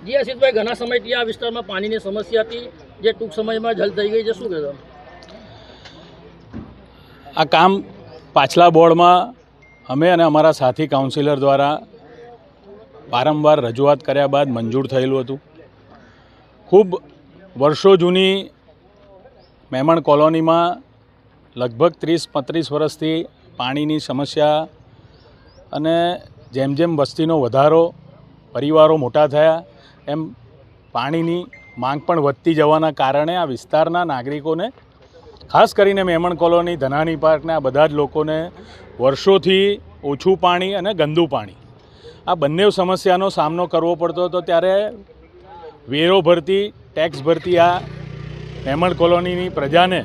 જી હર્ષિતભાઈ, ઘણા સમયથી આ વિસ્તારમાં પાણીની સમસ્યા હતી, જે ટૂંક સમયમાં જ હલ થઈ ગઈ છે, શું કહેશો? આ કામ પાછલા બોર્ડમાં અમે અને અમારા સાથી કાઉન્સિલર દ્વારા વારંવાર રજૂઆત કર્યા બાદ મંજૂર થયેલું હતું. ખૂબ વર્ષો જૂની મહેમણ કોલોનીમાં લગભગ 30-35 વર્ષથી પાણીની સમસ્યા અને જેમ જેમ વસ્તીનો વધારો, પરિવારો મોટા થયા એમ પાણીની માંગ પણ વધતી જવાના કારણે આ વિસ્તારના નાગરિકોને, ખાસ કરીને મહેમણ કોલોની, ધનાની પાર્કને, આ બધા જ લોકોને વર્ષોથી ઓછું પાણી અને ગંદુ પાણી, આ બંને સમસ્યાનો સામનો કરવો પડતો હતો. ત્યારે વેરો ભરતી, ટેક્સ ભરતી આ મહેમણ કોલોનીની પ્રજાને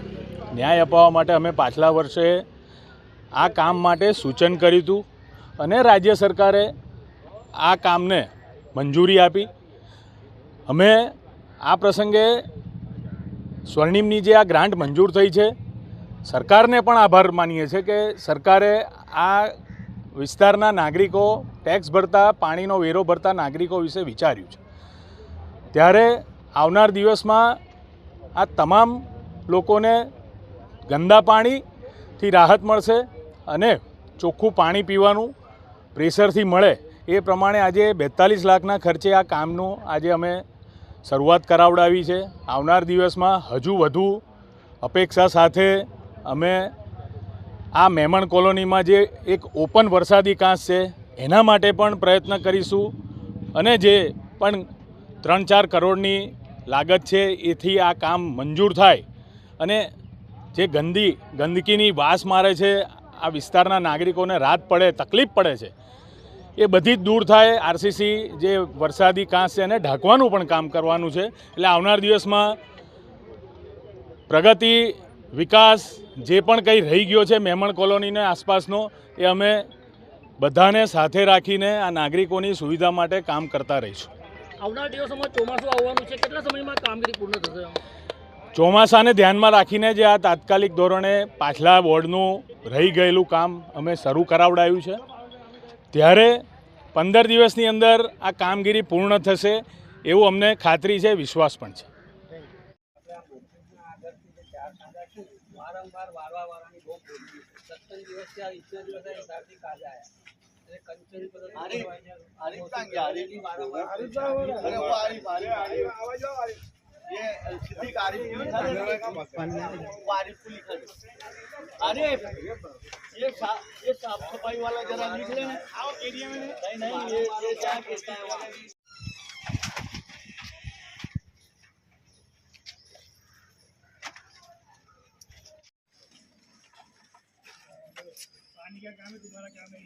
ન્યાય અપાવવા માટે અમે પાછલા વર્ષે આ કામ માટે સૂચન કર્યું હતું અને રાજ્ય સરકારે આ કામને મંજૂરી આપી. અમે આ પ્રસંગે સ્વર્ણિમની જે આ ગ્રાન્ટ મંજૂર થઈ છે, સરકારને પણ આભાર માનીએ છીએ કે સરકારે આ વિસ્તારના નાગરિકો, ટેક્સ ભરતા, પાણીનો વેરો ભરતા નાગરિકો વિશે વિચાર્યું છે. ત્યારે આવનાર દિવસમાં આ તમામ લોકોને ગંદા પાણીથી રાહત મળશે અને ચોખ્ખું પાણી પીવાનું પ્રેશરથી મળે એ પ્રમાણે આજે 42 લાખના ખર્ચે આ કામનું આજે અમે શરૂઆત કરાવડાવી છે. આવનાર દિવસમાં હજુ વધુ અપેક્ષા સાથે અમે આ મહેમણ કોલોનીમાં જે એક ઓપન વરસાદી કાંસ છે એના માટે પણ પ્રયત્ન કરીશું અને જે પણ 3-4 કરોડની લાગત છે એથી આ કામ મંજૂર થાય અને જે ગંદકીની વાસ મારે છે, આ વિસ્તારના નાગરિકોને રાત પડે, તકલીફ પડે છે, એ બધી જ દૂર થાય. આરસીસી જે વરસાદી કાંસ છે એને ઢાંકવાનું પણ કામ કરવાનું છે. એટલે આવનાર દિવસમાં પ્રગતિ, વિકાસ જે પણ કંઈ રહી ગયો છે મહેમણ કોલોનીને આસપાસનો, એ અમે બધાને સાથે રાખીને આ નાગરિકોની સુવિધા માટે કામ કરતા રહીશું. આવનાર દિવસોમાં ચોમાસું આવવાનું છે, કેટલા સમયમાં કામગીરી પૂર્ણ થશે? ચોમાસાને ધ્યાનમાં રાખીને જે આ તાત્કાલિક ધોરણે પાછલા બોર્ડનું રહી ગયેલું કામ અમે શરૂ કરાવડાવ્યું છે. ત્યારે 15 દિવસની અંદર આ કામગીરી પૂર્ણ થશે એવું અમને ખાતરી છે, વિશ્વાસ પણ છે. अरे ये साफ सफाई वाला जरा निकले ना, आओ एरिया में। नहीं ये क्या कहता है वहाँ पानी का काम है, तुम्हारा काम है।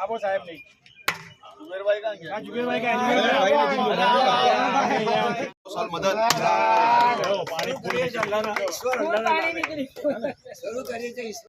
आपो साहब नहीं जुबेरभाई का जुबेरभाई का साल मदद पानी पूरी शुरू करिए।